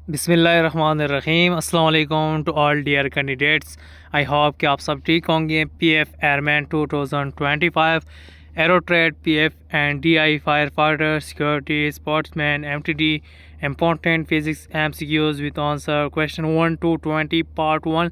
बिस्मिल्लाहिर्रहमानिर्रहीम। अस्सलाम वालेकुम to all dear candidates. I hope कि आप सब ठीक होंगे। PF airman 2025, aero trade, PF and DI, fire fighter, security, sportsman, MTD, important physics MCQs with answer question 1 to 20 part 1।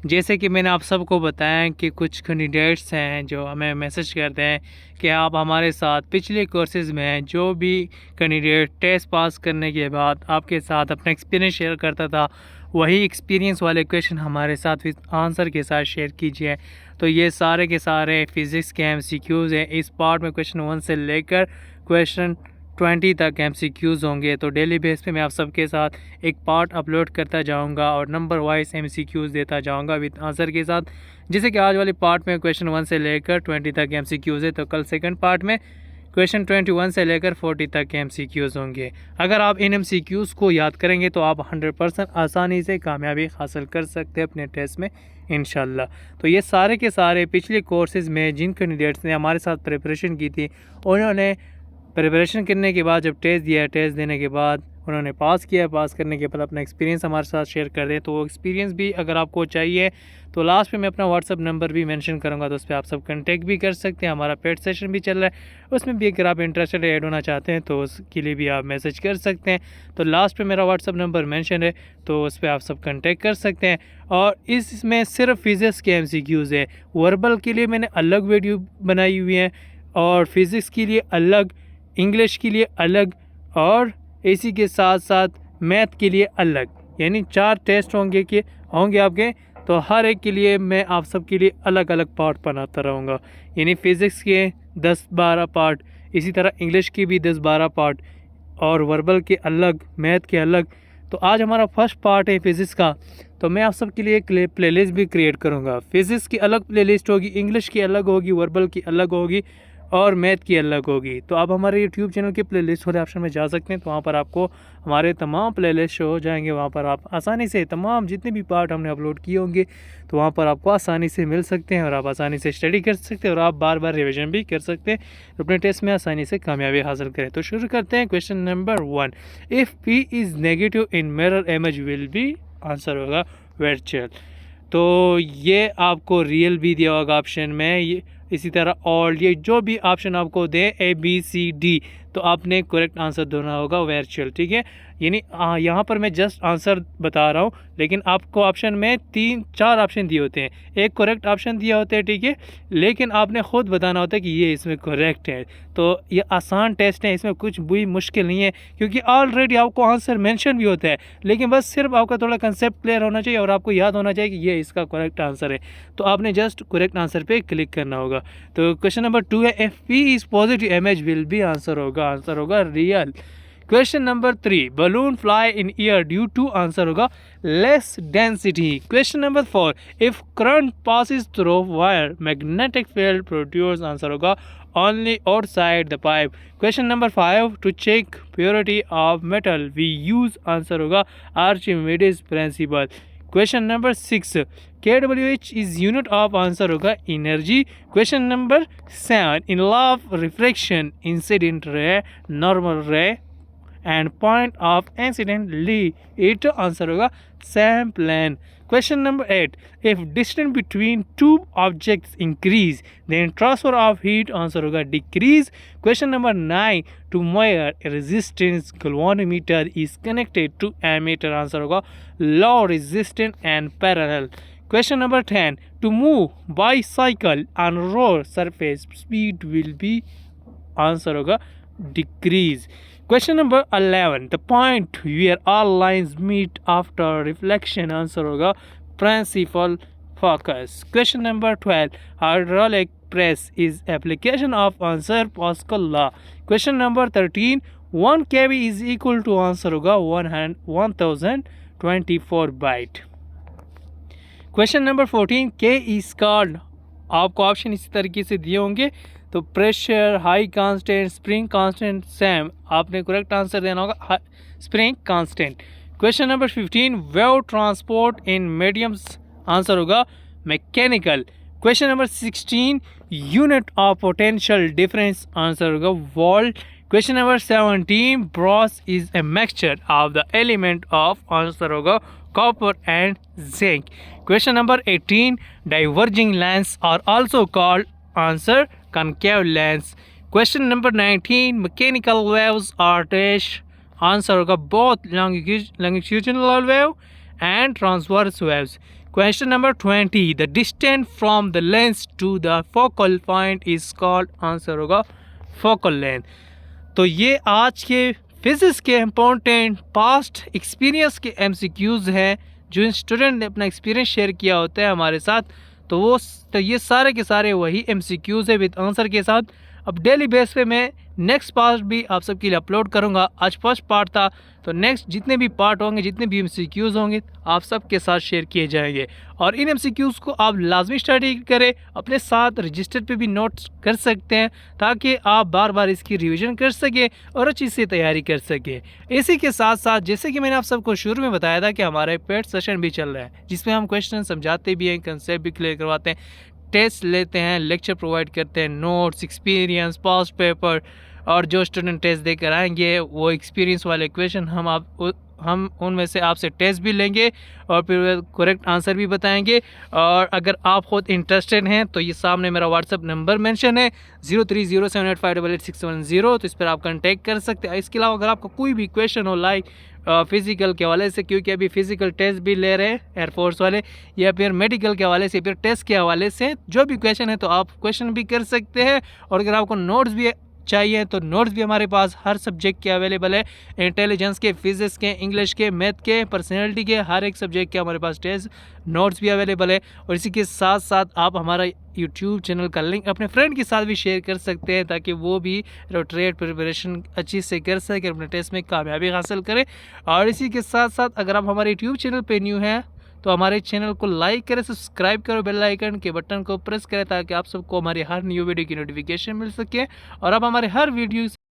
जैसे कि मैंने आप सबको बताया कि कुछ कैंडिडेट्स हैं जो हमें मैसेज करते हैं कि आप हमारे साथ पिछले कोर्सेज़ में जो भी कैंडिडेट टेस्ट पास करने के बाद आपके साथ अपना एक्सपीरियंस शेयर करता था, वही एक्सपीरियंस वाले क्वेश्चन हमारे साथ विद आंसर के साथ शेयर कीजिए। तो ये सारे के सारे फिज़िक्स के एमसीक्यूज़ हैं। इस पार्ट में क्वेश्चन 1 से लेकर क्वेश्चन 20 तक एमसीक्यूज़ होंगे। तो डेली बेस पे मैं आप सबके साथ एक पार्ट अपलोड करता जाऊंगा और नंबर वाइज एमसीक्यूज़ देता जाऊंगा विद आंसर के साथ। जैसे कि आज वाले पार्ट में क्वेश्चन 1 से लेकर 20 तक एमसीक्यूज़ है, तो कल सेकंड पार्ट में क्वेश्चन 21 से लेकर 40 तक एमसीक्यूज़ होंगे। अगर आप इन एमसीक्यूज़ को याद करेंगे तो आप 100% आसानी से कामयाबी हासिल कर सकते हैं अपने टेस्ट में इंशाल्लाह। तो ये सारे के सारे पिछले कोर्सेज़ में जिन कैंडिडेट्स ने हमारे साथ प्रिपरेशन की थी, उन्होंने प्रिपरेशन करने के बाद जब टेस्ट दिया, टेस्ट देने के बाद उन्होंने पास किया, पास करने के बाद अपना एक्सपीरियंस हमारे साथ शेयर कर दें। तो वो एक्सपीरियंस भी अगर आपको चाहिए तो लास्ट पे मैं अपना व्हाट्सअप नंबर भी मेंशन करूंगा, तो उस पर आप सब कांटेक्ट भी कर सकते हैं। हमारा पेड सेशन भी चल रहा है, उसमें भी अगर आप इंटरेस्टेड ऐड होना चाहते हैं तो उसके लिए भी आप मैसेज कर सकते हैं। तो लास्ट पे मेरा व्हाट्सअप नंबर मेंशन है, तो उस पर आप सब कांटेक्ट कर सकते हैं। और इसमें सिर्फ फिज़िक्स के एमसीक्यूज़ है। वर्बल के लिए मैंने अलग वीडियो बनाई हुई है और फिज़िक्स के लिए अलग, इंग्लिश के लिए अलग और इसी के साथ साथ मैथ के लिए अलग, यानी 4 टेस्ट होंगे आपके। तो हर एक के लिए मैं आप सब के लिए अलग अलग पार्ट बनाता रहूँगा, यानी फ़िज़िक्स के 10-12 पार्ट, इसी तरह इंग्लिश की भी 10-12 पार्ट और वर्बल के अलग, मैथ के अलग। तो आज हमारा फर्स्ट पार्ट है फिज़िक्स का, तो मैं आप सब के लिए एक प्लेलिस्ट भी क्रिएट करूँगा। फ़िज़िक्स की अलग प्लेलिस्ट होगी, इंग्लिश की अलग होगी, वर्बल की अलग होगी और मैथ की अलग होगी। तो आप हमारे यूट्यूब चैनल के प्लेलिस्ट वाले ऑप्शन में जा सकते हैं, तो वहाँ पर आपको हमारे तमाम प्लेलिस्ट शो हो जाएंगे। वहाँ पर आप आसानी से तमाम जितने भी पार्ट हमने अपलोड किए होंगे तो वहाँ पर आपको आसानी से मिल सकते हैं और आप आसानी से स्टडी कर सकते हैं और आप बार बार रिविजन भी कर सकते हैं, तो अपने टेस्ट में आसानी से कामयाबी हासिल करें। तो शुरू करते हैं question number 1। If P is negative in mirror image will be, answer होगा वर्चुअल। तो ये आपको रियल भी दिया होगा ऑप्शन में, ये इसी तरह और ये जो भी ऑप्शन आपको दे ABCD, तो आपने करेक्ट आंसर देना होगा वर्चुअल। ठीक है, यानी यहाँ पर मैं जस्ट आंसर बता रहा हूँ, लेकिन आपको ऑप्शन में 3-4 ऑप्शन दिए होते हैं, एक करेक्ट ऑप्शन दिया होता है। ठीक है, लेकिन आपने ख़ुद बताना होता है कि ये इसमें करेक्ट है। तो ये आसान टेस्ट है, इसमें कुछ भी मुश्किल नहीं है, क्योंकि ऑलरेडी आपको आंसर मेंशन भी होता है, लेकिन बस सिर्फ आपका थोड़ा कंसेप्ट क्लियर होना चाहिए और आपको याद होना चाहिए कि ये इसका करेक्ट आंसर है। तो आपने जस्ट करेक्ट आंसर पे क्लिक करना होगा। तो क्वेश्चन नंबर 2 है, F P is positive image will be, answer होगा real. Question number 3, balloon fly in air due to, answer होगा less density. Question number 4, if current passes through wire magnetic field produce, answer होगा only outside the pipe. Question number 5, to check purity of metal we use, answer होगा Archimedes principle. Question number 6, kWh is unit of, answer होगा energy. Question number 7, in law of refraction incident ray, normal ray and point of incident lee it, answer होगा same plane. Question number 8, if distance between two objects increase then transfer of heat, answer होगा decrease. Question number 9, to measure resistance galvanometer is connected to ammeter, answer होगा low resistance and parallel. Question number 10, to move bicycle on road surface speed will be, answer होगा decrease. Question number 11, the point where all lines meet after reflection, answer होगा principal focus. Question number 12, hydraulic press is application of, answer Pascal law. Question number 13, 1 kV is equal to, answer होगा 1024 byte. Question number 14, K is called, आपको option इसी तरीके से दिए होंगे, तो pressure, high constant, spring constant, same, आपने correct answer देना होगा spring constant. Question number 15, wave transport in mediums, answer होगा mechanical. Question number 16, unit of potential difference, answer होगा volt. Question number 17, brass is a mixture of the element of, answer होगा copper and zinc. Question number 18, diverging lens are also called, answer concave lens. Question number 19, mechanical waves are dash, answer होगा both longitudinal wave and transverse waves. Question number 20, the distance from the lens to the focal point is called, answer होगा focal length. तो ये आज के physics के important past experience के MCQs हैं जो स्टूडेंट ने अपना एक्सपीरियंस शेयर किया होता है हमारे साथ। तो ये सारे के सारे वही एमसीक्यूज़ है विद आंसर के साथ। अब डेली बेस पे मैं नेक्स्ट पार्ट भी आप सबके लिए अपलोड करूंगा। आज फर्स्ट पार्ट था, तो नेक्स्ट जितने भी पार्ट होंगे, जितने भी एमसीक्यूज़ होंगे, आप सबके साथ शेयर किए जाएंगे। और इन एमसीक्यूज़ को आप लाजमी स्टडी करें, अपने साथ रजिस्टर पे भी नोट्स कर सकते हैं ताकि आप बार बार इसकी रिवीजन कर सकें और अच्छी से तैयारी कर सकें। इसी के साथ साथ जैसे कि मैंने आप सबको शुरू में बताया था कि हमारा पेड सेशन भी चल रहा है जिसमें हम क्वेश्चन समझाते भी हैं, कंसेप्ट भी क्लियर करवाते हैं, टेस्ट लेते हैं, लेक्चर प्रोवाइड करते हैं, नोट्स, एक्सपीरियंस, पास्ट पेपर, और जो स्टूडेंट टेस्ट देकर आएंगे वो एक्सपीरियंस वाले क्वेश्चन हम उनमें से आपसे टेस्ट भी लेंगे और फिर करेक्ट आंसर भी बताएंगे। और अगर आप खुद इंटरेस्टेड हैं तो ये सामने मेरा व्हाट्सअप नंबर मेंशन है 030785888610, तो इस पर आप कांटेक्ट कर सकते हैं। इसके अलावा अगर आपका कोई भी क्वेश्चन हो लाइक फिज़िकल के हवाले से, क्योंकि अभी फ़िज़िकल टेस्ट भी ले रहे हैं एयरफोर्स वाले, या फिर मेडिकल के हवाले से, फिर टेस्ट के हवाले से जो भी क्वेश्चन है तो आप क्वेश्चन भी कर सकते हैं। और अगर आपको नोट्स भी चाहिए तो नोट्स भी हमारे पास हर सब्जेक्ट के अवेलेबल है, इंटेलिजेंस के, फिजिक्स के, इंग्लिश के, मैथ के, पर्सनैलिटी के, हर एक सब्जेक्ट के हमारे पास टेस्ट नोट्स भी अवेलेबल है। और इसी के साथ साथ आप हमारा यूट्यूब चैनल का लिंक अपने फ्रेंड के साथ भी शेयर कर सकते हैं ताकि वो भी रोटेट प्रिपरेशन अच्छी से कर सके, अपने टेस्ट में कामयाबी हासिल करे। और इसी के साथ साथ अगर आप हमारे यूट्यूब चैनल पर न्यू हैं तो हमारे चैनल को लाइक करें, सब्सक्राइब करो, बेल आइकन के बटन को प्रेस करें ताकि आप सबको हमारी हर न्यू वीडियो की नोटिफिकेशन मिल सके और आप हमारे हर वीडियो